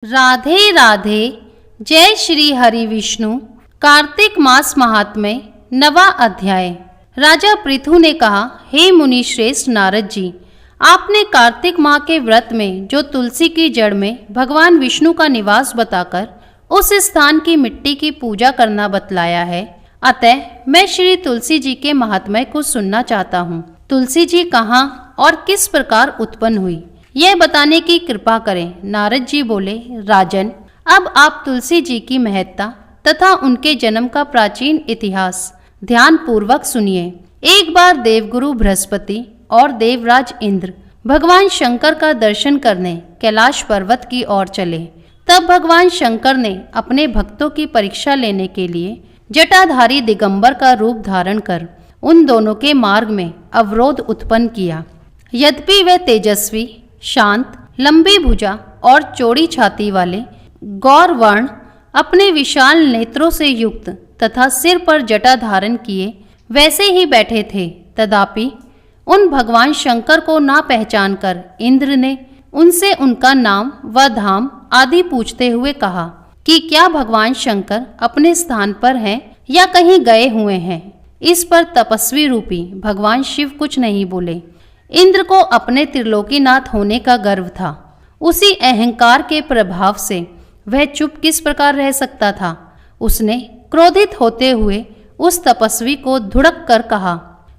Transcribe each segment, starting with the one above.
राधे राधे। जय श्री हरि विष्णु। कार्तिक मास महात्म्य 9वां अध्याय। राजा पृथु ने कहा, हे मुनि श्रेष्ठ नारद जी, आपने कार्तिक माह के व्रत में जो तुलसी की जड़ में भगवान विष्णु का निवास बताकर उस स्थान की मिट्टी की पूजा करना बतलाया है। अतः मैं श्री तुलसी जी के महात्म्य को सुनना चाहता हूँ। तुलसी जी कहाँ और किस प्रकार उत्पन्न हुई, यह बताने की कृपा करें। नारद जी बोले, राजन, अब आप तुलसी जी की महत्ता तथा उनके जन्म का प्राचीन इतिहास ध्यान पूर्वक सुनिए। एक बार देवगुरु बृहस्पति और देवराज इंद्र भगवान शंकर का दर्शन करने कैलाश पर्वत की ओर चले। तब भगवान शंकर ने अपने भक्तों की परीक्षा लेने के लिए जटाधारी दिगंबर का रूप धारण कर उन दोनों के मार्ग में अवरोध उत्पन्न किया। यद्यपि वे तेजस्वी, शांत, लंबी भुजा और चौड़ी छाती वाले गौर वर्ण अपने विशाल नेत्रों से युक्त तथा सिर पर जटा धारण किए वैसे ही बैठे थे, तथापि उन भगवान शंकर को ना पहचान कर इंद्र ने उनसे उनका नाम व धाम आदि पूछते हुए कहा कि क्या भगवान शंकर अपने स्थान पर हैं या कहीं गए हुए हैं। इस पर तपस्वी रूपी भगवान शिव कुछ नहीं बोले। इंद्र को अपने त्रिलोकीनाथ होने का गर्व था। उसी अहंकार के प्रभाव से वह चुप किस प्रकार रह सकता था। उसने क्रोधित होते हुए उस तपस्वी को धुड़क कर कहा,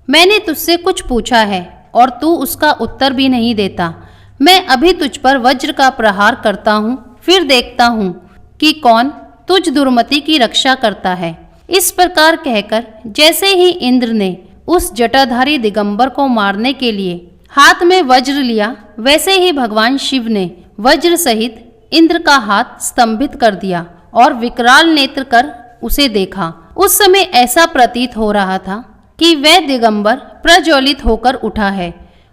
मैंने तुझसे कुछ पूछा है और तू उसका उत्तर भी नहीं देता। मैं अभी तुझ पर वज्र का प्रहार करता हूँ, फिर देखता हूँ कि कौन तुझ दुर्मति की रक्षा करता है। इस प्रकार कहकर जैसे ही इंद्र ने उस जटाधारी दिगंबर को मारने के लिए हाथ में वज्र लिया, वैसे ही भगवान शिव ने वज्र सहित इंद्र का हाथ स्तंभित कर दिया और विकराल नेत्र कर उसे देखा। उस समय ऐसा प्रतीत हो रहा था कि वह दिगंबर प्रज्वलित होकर उठा है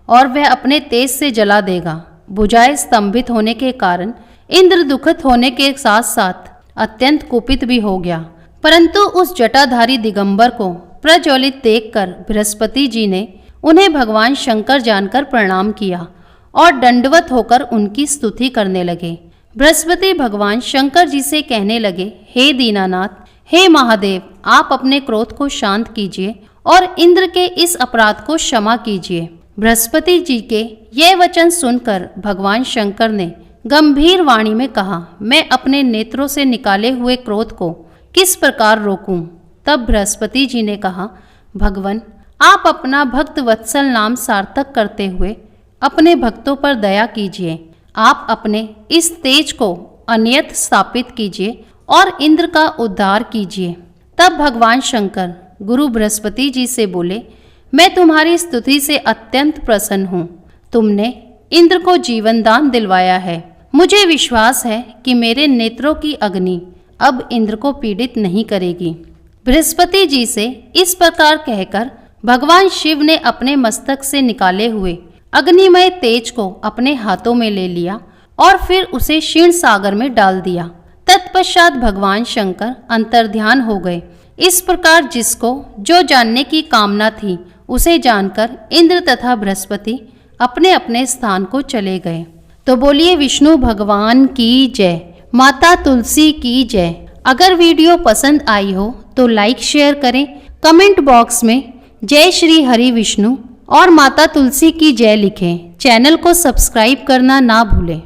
और वह अपने तेज से जला देगा। भुजाएं स्तंभित होने के कारण इंद्र दुखित होने के साथ साथ अत्यंत कुपित भी हो गया। परंतु उस जटाधारी दिगंबर को प्रज्वलित देखकर बृहस्पति जी ने उन्हें भगवान शंकर जानकर प्रणाम किया और दंडवत होकर उनकी स्तुति करने लगे। बृहस्पति भगवान शंकर जी से कहने लगे, हे दीनानाथ, हे महादेव, आप अपने क्रोध को शांत कीजिए और इंद्र के इस अपराध को क्षमा कीजिए। बृहस्पति जी के ये वचन सुनकर भगवान शंकर ने गंभीर वाणी में कहा, मैं अपने नेत्रों से निकाले हुए क्रोध को किस प्रकार रोकूं। तब बृहस्पति जी ने कहा, भगवान, आप अपना भक्त वत्सल नाम सार्थक करते हुए अपने भक्तों पर दया कीजिए। आप अपने इस तेज को अन्यत्र स्थापित कीजिए और इंद्र का उद्धार कीजिए। तब भगवान शंकर गुरु बृहस्पति जी से बोले, मैं तुम्हारी स्तुति से अत्यंत प्रसन्न हूँ। तुमने इंद्र को जीवन दान दिलवाया है। मुझे विश्वास है कि मेरे नेत्रों की अग्नि अब इंद्र को पीड़ित नहीं करेगी। बृहस्पति जी से इस प्रकार कहकर भगवान शिव ने अपने मस्तक से निकाले हुए अग्निमय तेज को अपने हाथों में ले लिया और फिर उसे क्षीण सागर में डाल दिया। तत्पश्चात भगवान शंकर अंतर्ध्यान हो गए। इस प्रकार जिसको जो जानने की कामना थी उसे जानकर इंद्र तथा बृहस्पति अपने अपने स्थान को चले गए। तो बोलिए विष्णु भगवान की जय, माता तुलसी की जय। अगर वीडियो पसंद आई हो तो लाइक शेयर करें, कमेंट बॉक्स में जय श्री हरि विष्णु और माता तुलसी की जय लिखें। चैनल को सब्सक्राइब करना ना भूलें।